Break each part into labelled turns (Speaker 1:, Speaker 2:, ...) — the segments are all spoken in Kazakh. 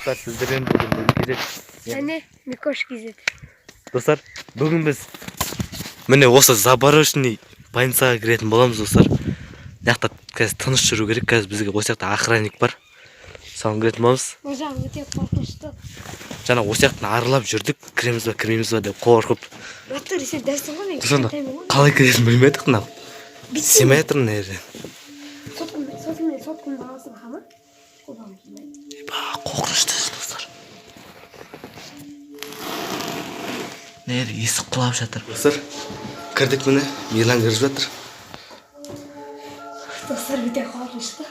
Speaker 1: достар, сіздермен бүгін кезек.
Speaker 2: Және Микош кезет.
Speaker 1: Достар, бүгін біз міне осы заборочный больницаға кіретін боламыз, достар. Яқта қазір тыныш жүру керек, қазір бізге осы жақта охранник бар. Соған кіретін боламыз.
Speaker 2: Ол жағы өте қорқынышты.
Speaker 1: Жаңа осы жақтан аралап жүрдік, кіреміз ба, кірмейміз ба деп қорқып.
Speaker 2: Батыр сен дәстің ғой, мен
Speaker 1: Сонда
Speaker 2: кішкентаймын ғой.
Speaker 1: қалай кіретінін білмедік, мынау. Семетр нері.
Speaker 2: Соткын бағасы baxa ма? Оған келмейді.
Speaker 1: Қорқынышты, достар. Нері есік құлап жатыр. Достар, кірдік міне, Милан кіріп жатыр.
Speaker 2: Достар өте қорқынышты.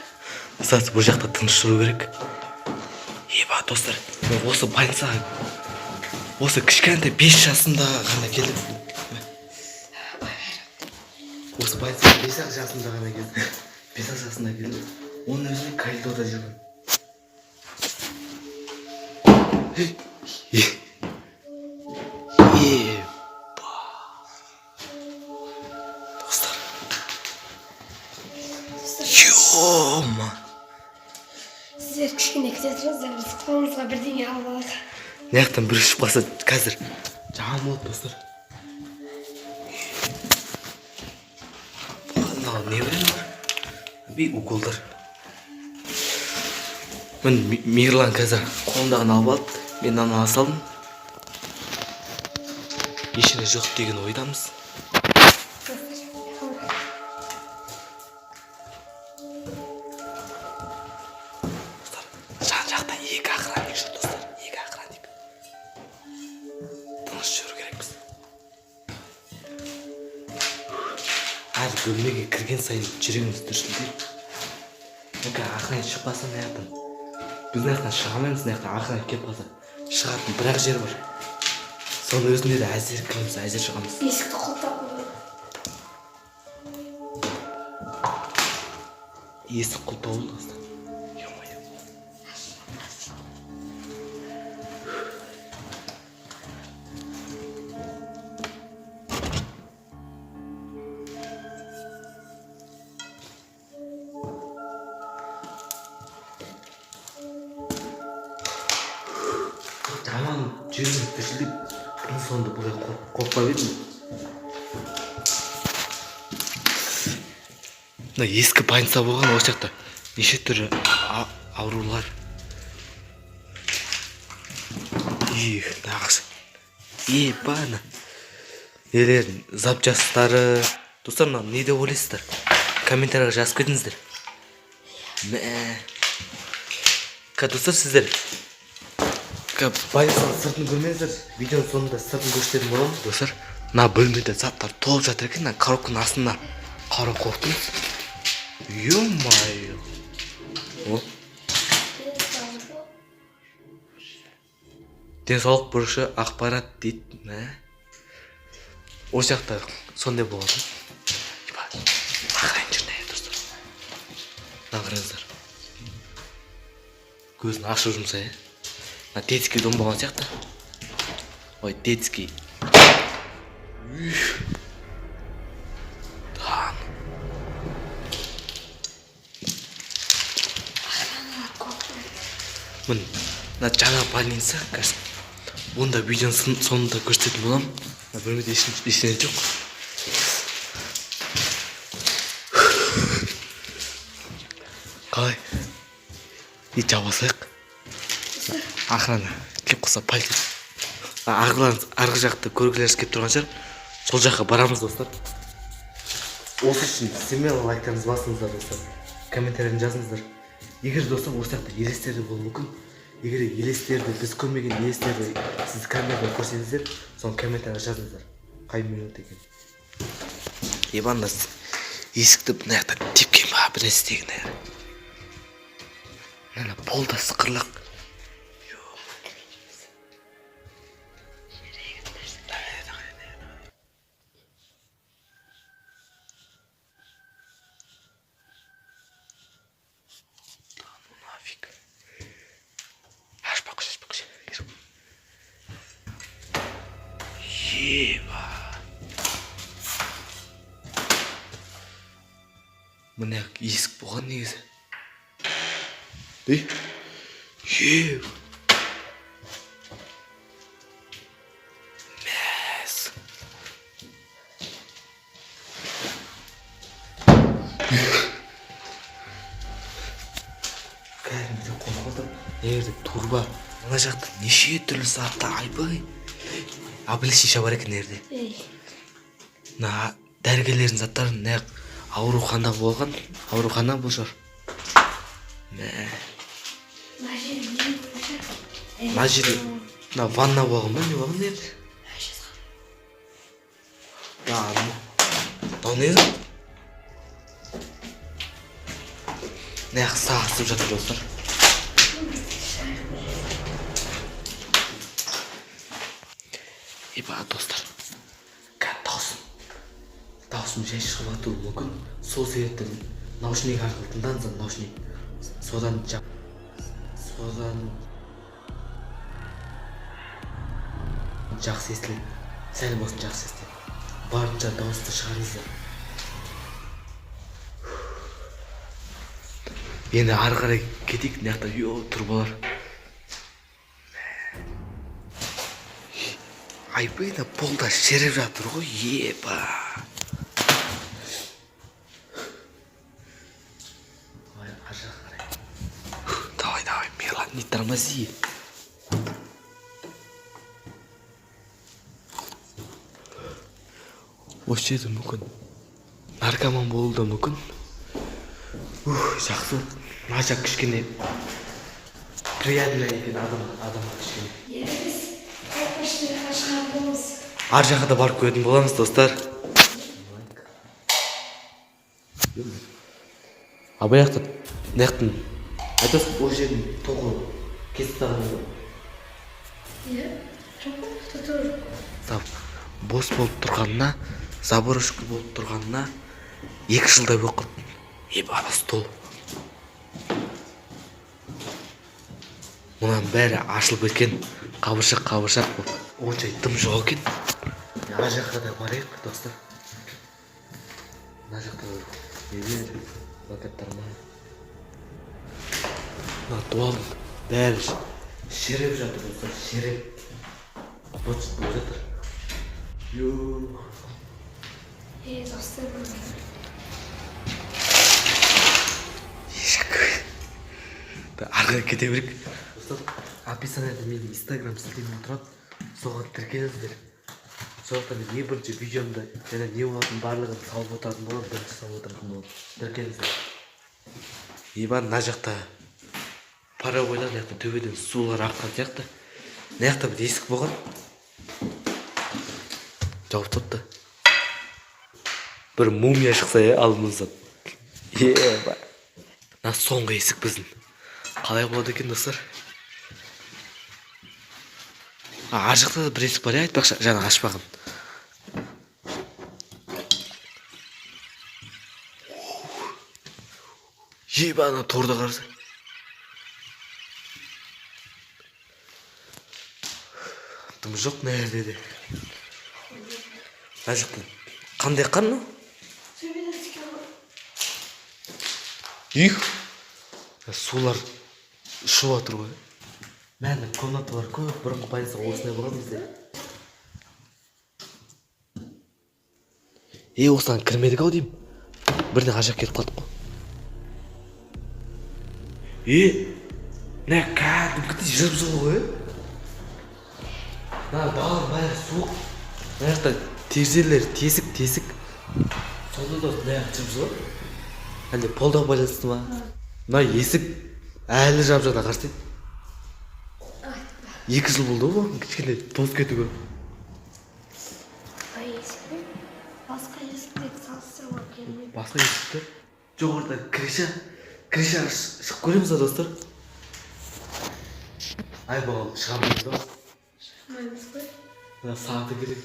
Speaker 1: Достар, бұл жақта тыныш жүру керек. Достар, мен осы больницаға осы кішкентай 5 жасында ғана келдім. Осы больницаға 5 жасында ғана келдім. 5 жасында келдім. Оның өзіне коридорда жүрмін. Достар. Йома.
Speaker 2: Сіздер кішкене күте тұрыңыздар, біз қолымызға бірдеңе алып алайық.
Speaker 1: Неяқтан бір ұшып қалса қазір жаман болады, достар. Мынау не білем бар? Уколдар. Мен Мирлан қазір қолымдағын алып алып, мен ана ала салдым. Ешіне жоқ деген ойдамыз. Жан-жақтан 2 охранник жүр, достар. 2 охранник. Тыныш жүру керекпіз. Әр бөлмеге кірген сайын жүрегіміз дүрсілдейді. Охранник шықпаса мынаяқтан. Біз мынаяқтан шыға алмаймыз, мынаяқтан охранник келіп қалса шығатын бір-ақ жер бар. Соның өзінде де әзер кіреміз, әзер шығамыз.
Speaker 2: Есікті құлттап.
Speaker 1: Есік құлтаулы, достар. Жаман жүрегім дүрсілдеп, бұның соңында бұлай қорқпап едім. Мына ескі больница болған, осы жақта неше түрлі аурулар. Нағыз. Бана. Нелер, запчастары. Достар, мына не деп ойлайсыздар? Комментарияға жазып кетіңіздер. Достар, сіздер больницаның сыртын көрмеңіздер. Видеоның соңында сыртын көрсететін боламын. Достар, мына бөлмеде заттар толып жатыр екен, мына коробканың астына қарап қорықтыңыз. Ё-майо. Денсаулық бұрышы ақпарат дейді. Осы жақта сондай болады. Охранник жүр, достар. Қараңыздар. Көзін ашып жұмса, детский дом болған сияқты. Ой, детский. Мына жаңа больница, қазір. Онда видеоның соңында көрсететін болам. Бөлмеде ештеңе жоқ. Қалай? Жаба салайық. Охрана кеп қалса полиция. Арғы жақта көргілеріңіз кеп тұрған шығар. Сол жаққа барамыз, достар. Осы үшін смело лайктарыңызды басыңыздар, достар. Комментарияны жазыңыздар. Егер достар осы жақта елестерді болуы мүмкін. Егер елестерді, біз көрмеген елестерді сіз камерада көрсеңіздер, соны комментарияға жазыңыздар. Қай минут екен. Ебандас, есікті мына жақта тепкен ба, бір нәрсе істеген. Мына полда сықырлақ. Мына есік болған негізі. кәдімгідей қонып отыр. Егерде турба мына жақта неше түрлі сатта айбай. Абыл шиша бар екен ерде. Мына дәрігерлердің заттары не аурухана болған. Аурухана бұл шығар. Мына жерде мына ванна болған ба? Не болған ерде? Мынау не? Ne sağ жатыр достар. Еба достар. Даусым жай шығып атуы мүмкін. Сол себептен наушник арқылы тыңдаңыз, наушник. Содан жақсы естіледі. Сәл болсын жақсы естіледі. Барынша дауысты шығарыңыздар. Енді ары қарай кетейік, мына жақта турбалар. Айбайда полда шеріп жатыр ғой, еба. Ары қарай. Давай, Милан, не тормози. Осы жерде мүмкін наркоман болуы да мүмкін. Жақсы. Мына жақ кішкене приятный екен адамға кішкене. Ар жаққа да барып көретін боламыз, достар. Абай жақтан айтасың, ол жердің тоғы кесіп тағын ба? Бос болып тұрғанына, заборышкы болып тұрғанына 2 жылдай болып қалды. Ебана стол. Мұнан бәрі ашылып кеткен, қабыршақ болып. Онша тым жоқ екен. Ар жаққа да барайық, достар. Мына жақта нелер, плакаттар ма? Мына дуалдың бәрі шереп жатыр, достар, шереп. Быт болып жатыр.
Speaker 2: Достар болды.
Speaker 1: Арғы кете берек. Достар, описанияда менің инстаграм сілтемем тұрады. Соған тіркеліңіздер. Сондықтан мен не бірінші видеомда және не болатын барлығын салып отыратын болады, бірінші салып отыратын болады. Тіркеліңіздер. Ебан мына жақта парабойла, мына жақта төбеден сулар аққан сияқты. Мына жақта бір есік болған. Жауып тұрды. Бір мумия шықса алдымыздан. Еба. Мына соңғы есік біздің. Қалай болады екен, достар? Ар жақта да бір есік бар, айтпақшы, жаңа ашпаған. Ебана торды қарсы. Тым жоқ нәлде де. Ар жақта қандай қан мынау? Их! Сулар ұшып жатыр ғой. Мәні комнаталар көп, бұрынғы больница осындай болған бізде. Осыдан кірмедік ау деймін. Бірден ажап кетіп қалдық қой. Мына кәдімгідей жып-жылы ғой. Мына даланың бәрі суық. Мына жақта терезелер тесік. Сонда да мына жақ жып-жылы. Әлде полдағы байланысты ма? Мына есік әлі жап-жана қарсы. 2 жыл болды ғой, кішкене тозып кетуге.
Speaker 2: Басқа есіктерді салыстыруға келмейді.
Speaker 1: Басқа есіктер? Жоғарыда криша шығып көреміз, достар. Ай, бағал шығамыз ба?
Speaker 2: Шығамыз ғой.
Speaker 1: Мына сағаты керек,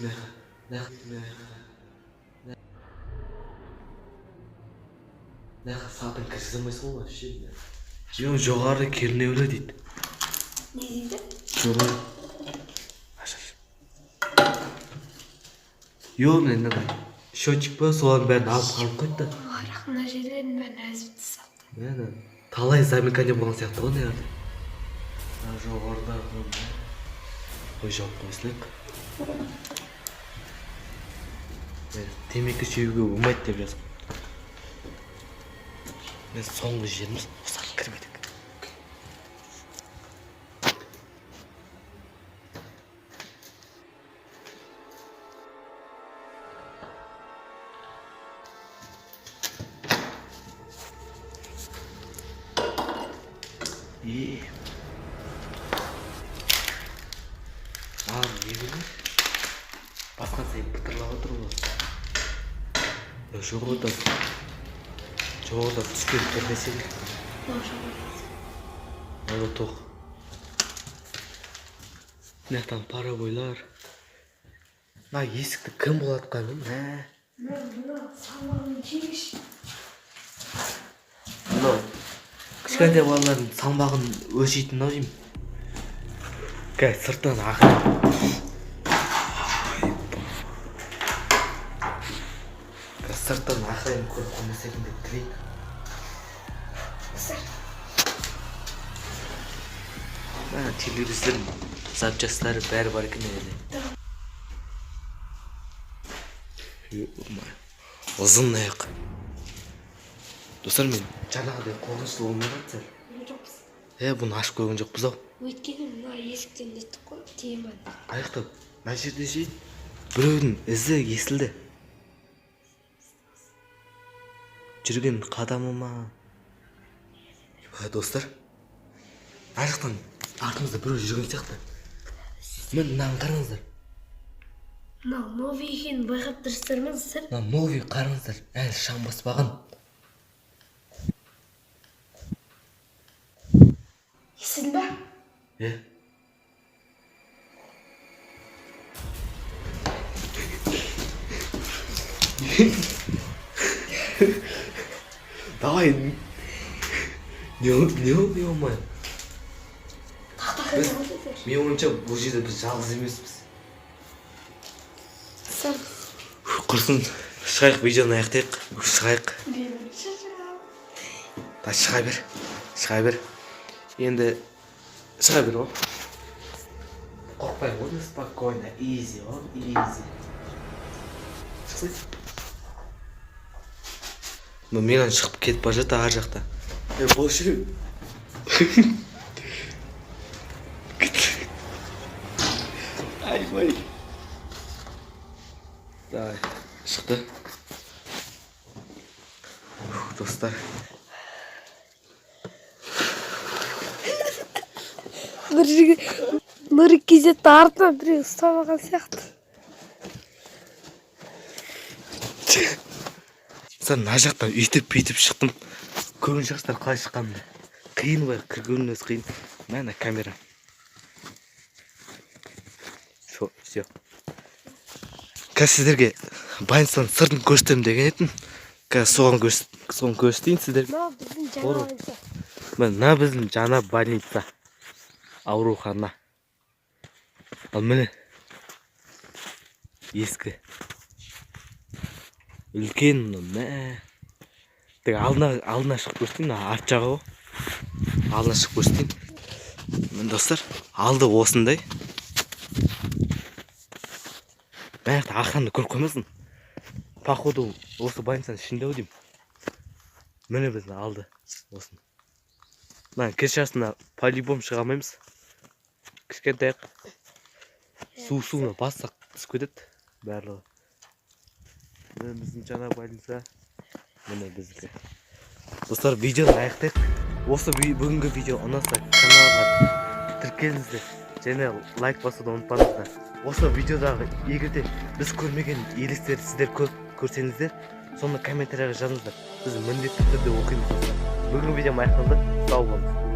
Speaker 1: Нәқа сағатын кіргізе алмайсың ғой, ше. Жоғары кернеулі дейді.
Speaker 2: Не дейді?
Speaker 1: Жоғары. Мына счетчик ба, солардың бәрін алып қалып қойды.
Speaker 2: Арақ мына жерлердің бәрін әзбітті салды.
Speaker 1: Талай замекане болған сияқты ғой, неғарды. Жоғарыда қой жауып қойсынайық. Темекі шеуге болмайды деп жазып. Мен соңғы жеріміз осыған кірмедік. И не білем басқан сайын пытырлап отыр ғой. Жоғалып түскен бір нәрсе керек. Ала тоқ. Мына жақтан парабойлар. Мына есікті кім болатқан мә?
Speaker 2: Мына салмағын кигіш.
Speaker 1: Мынау кішкентай балалардың салмағын өлшейтін ау деймін. Қазір сырттан ақырын. Сырттан ақырын көріп қоймаса екен деп тілейік. Телевизор, запчастары бәрі бар екен әлі. Ұзын аяқ. Достар, мен жаңағыдай қорқынышты болмай жатыр.
Speaker 2: Жоқпыз.
Speaker 1: Бұны ашып көрген жоқпыз ау.
Speaker 2: Өйткені мына есіктен неттік қой, тиемін.
Speaker 1: Аяқтап, мына жерде ше біреудің ізі естілді. Жүрген қадамы ма? Достар, ана жақтан артымызда біреу жүрген сияқты. Мен мынаны қараңыздар.
Speaker 2: Мынау новый екенін байқап тұрсыздар ма сіздер?
Speaker 1: Мына новый қараңыздар, әлі шам баспаған.
Speaker 2: Естідің ба?
Speaker 1: Давай. Не olmay? Мен ойымша бұл жерде біз жалғыз емеспіз. Құрсын, шығайық, видеоны аяқтайық. Шығайық. Шыға бер. Енді шыға бер ғой. Қорқпай ғой, спокойно, easy ғой, easy. Шықсай. Менен шығып кетіп бара жатыр ар жақта. Бұл ше. Ай. Давай, шықты. Достар.
Speaker 2: Нұры кезетті артынан біреу ұстап алған сияқты.
Speaker 1: Мына жақтан үйтіп шықтым. Көрген шығыстар қалай шыққанымды. Қиын бай, кіргеніміз қиын. Мәна камера. Все. Қазір сіздерге Байнстан сыртын көрсетемін деген едім. Қазір соған көрсетейін сіздерге. Мына біздің жаңа больница. Аурухана. Ал міне. Ескі. Үлкен мә. Алдына шығып көрсетейін, арт жағы ғой. Алдына шығып көрсетейін. Мен достар, алды осындай. Бәріқті ақырында көріп қоймасын. Походу осы больницаның ішінде ау деймін. Міне біздің алды осын. Кешасына по-любому шыға алмаймыз. Кішкентай суына бассақ түсіп кетеді барлығы. Міне біздің жаңа больница. Міне біздікі. Достар, видеоны аяқтайық. Осы бүгінгі видео ұнаса каналға тіркеліңіздер. Және лайк басуды ұмытпаңыздар. Осы видеодағы егерде біз көрмеген елестерді сіздер көрсеңіздер, соны комментарияға жазыңыздар. Біз міндетті түрде оқимыз. Бүгінгі видео аяқталды. Сау болыңыз.